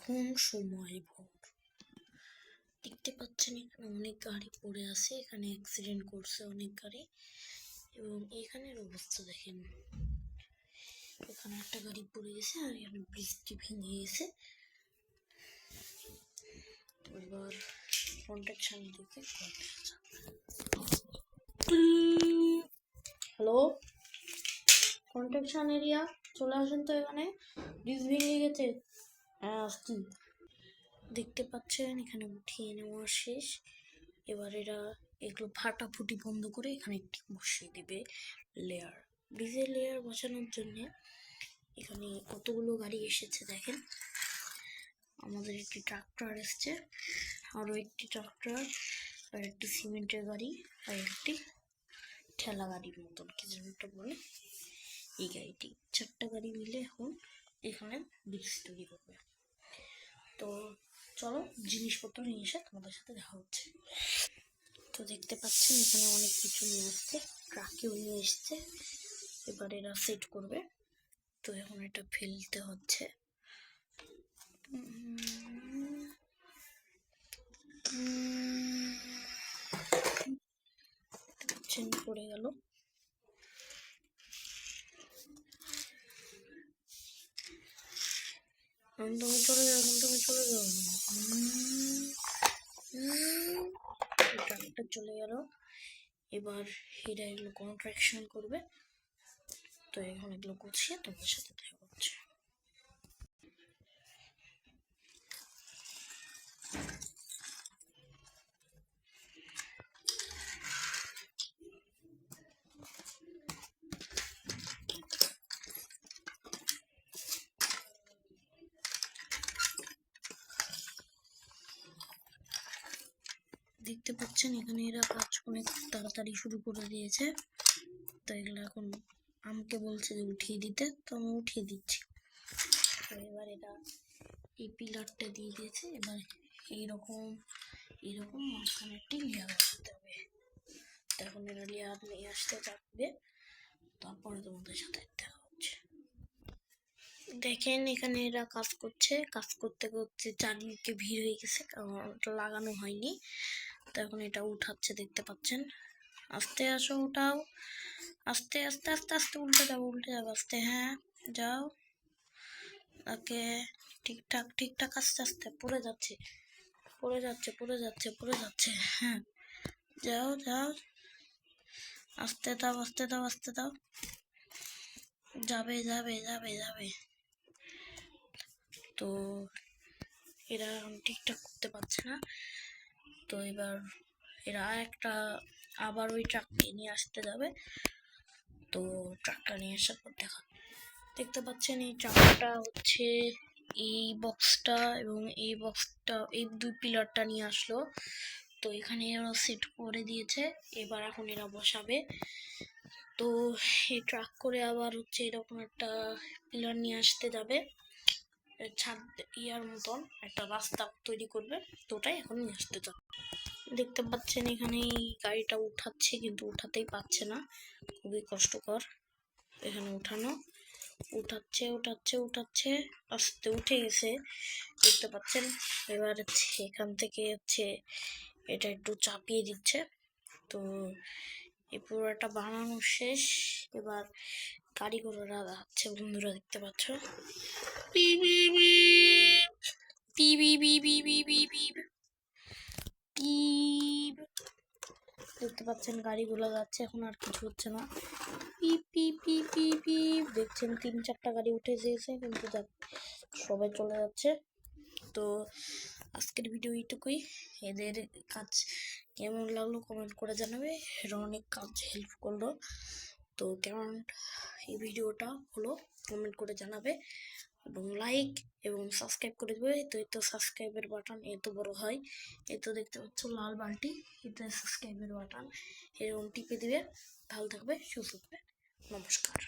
এখন সময় ভোর। দেখতে পাচ্ছেন এখানে অনেক গাড়ি পড়ে আছে, এখানে অ্যাক্সিডেন্ট করছে অনেক গাড়ি। এবং এখানের অবস্থা দেখেন, এখানে একটা গাড়ি পড়ে গেছে আর এখানে বৃষ্টি ভেঙে গেছে। এবার কন্ট্রাকশন দিকে হ্যালো, কন্ট্রাকশন এরিয়া চলে আসেন তো, এখানে ব্রিজ ভেঙে গেছে। হ্যাঁ আসছি। দেখতে পাচ্ছেন এখানে উঠিয়ে নেওয়া শেষ। এবার এরা এগুলো ফাটাফুটি বন্ধ করে এখানে একটি বসিয়ে দিবে লেয়ার, ব্রিজের লেয়ার বসানোর জন্য। এখানে কতগুলো গাড়ি এসেছে দেখেন, আমাদের একটি ট্রাক্টর এসছে, আরো একটি ট্রাক্টর, আর একটি সিমেন্টের গাড়ি, আর একটি ঠেলা গাড়ির মতন কি যেন একটা বলে, এই গাড়িটি। 4টা গাড়ি মিলে এখন এখানে ব্রিজ তৈরি করবে। তো চলো জিনিসপত্র নিয়ে এসে তোমাদের সাথে দেখা হচ্ছে। তো দেখতে পাচ্ছেন এখানে অনেক কিছু নিয়ে আসছে, ট্রাকেও নিয়ে এসছে। এবার এরা সেট করবে। তো এখন এটা ফেলতে হচ্ছে। পড়ে গেল। তুমি চলে যাও, তুমি চলে যাও। ট্রাকটা চলে গেল। এবার এরা এগুলো কন্ট্রাকশন করবে। তো এখন এগুলো গুছিয়ে তোমাদের সাথে দেখা হচ্ছে। দেখতে পাচ্ছেন এখানে এরা কাজ অনেক তাড়াতাড়ি শুরু করে দিয়েছে। তো এগুলো এখন আমাকে বলছে যে উঠিয়ে দিতে, তো আমি উঠিয়ে দিচ্ছি। তো এবার এটা এই পিলারটা দিয়ে দিয়েছে। এবার এইরকম মাঝখানে একটি লেয়ার আসতে হবে। তো এখন এরা লেয়ার নিয়ে আসতে থাকবে, তারপরে তোমাদের সাথে দেখা হচ্ছে। দেখেন এখানে এরা কাজ করছে, কাজ করতে করতে চারিদিকে ভিড় হয়ে গেছে, কারণ ওটা লাগানো হয়নি। তো এখন এটা উঠাচ্ছে, দেখতে পাচ্ছেন। আস্তে আসো, উঠাও, আস্তে আস্তে আস্তে আস্তে, উল্টে যাবো আস্তে। হ্যাঁ যাও, ওকে, ঠিকঠাক ঠিকঠাক, আস্তে আস্তে। পড়ে যাচ্ছে। হ্যাঁ যাও যাও, আস্তে দাও আস্তে দাও আস্তে দাও, যাবে যাবে যাবে যাবে। তো এরা এখন ঠিকঠাক করতে পারছে না। তো এবার এরা আবার ওই ট্রাককে নিয়ে আসতে যাবে। তো ট্রাকটা নিয়ে আসার পর দেখতে পাচ্ছেন এই ট্রাকটা হচ্ছে এই বক্সটা এবং এই বক্সটা, এই 2 পিলারটা নিয়ে আসলো। তো এখানে এরা সেট করে দিয়েছে। এবার এখন এরা বসাবে। তো এই ট্রাক করে আবার হচ্ছে এরকম একটা পিলার নিয়ে আসতে যাবে, ছাদ ইয়ার মতন একটা রাস্তা তৈরি করবে। তো ওটাই এখন নিয়ে আসতে যাবে। দেখতে পাচ্ছেন এখানে এই গাড়িটা উঠাচ্ছে, কিন্তু উঠাতেই পারছে না, খুবই কষ্টকর এখানে উঠানো। উঠাচ্ছে আস্তে উঠে গেছে, দেখতে পাচ্ছেন। এবার এখান থেকে হচ্ছে এটা একটু চাপিয়ে দিচ্ছে। তো এই পুরোটা বানানো শেষ। এবার গাড়ি ঘোড়ারা যাচ্ছে, বন্ধুরা দেখতে পাচ্ছ। দেখতে পাচ্ছেন গাড়িগুলো যাচ্ছে, এখন আর কিছু হচ্ছে না। দেখছেন 3-4টা গাড়ি উঠে যেয়েছে, কিন্তু সবাই চলে যাচ্ছে। তো আজকের ভিডিও এইটুকুই। এদের কাজ কেমন লাগলো কমেন্ট করে জানাবে, এরা অনেক কাজ হেল্প করলো। তো কেমন এই ভিডিওটা হলো কমেন্ট করে জানাবে, এবং লাইক এবং সাবস্ক্রাইব করে দেবে। তো এই তো সাবস্ক্রাইবের বাটন এত বড় হয়, এই তো দেখতে পাচ্ছ লাল বালতি, এটা সাবস্ক্রাইবের বাটন, এরকম টিপে দিবে। ভালো থাকবে, সুস্থ থাকবে, নমস্কার।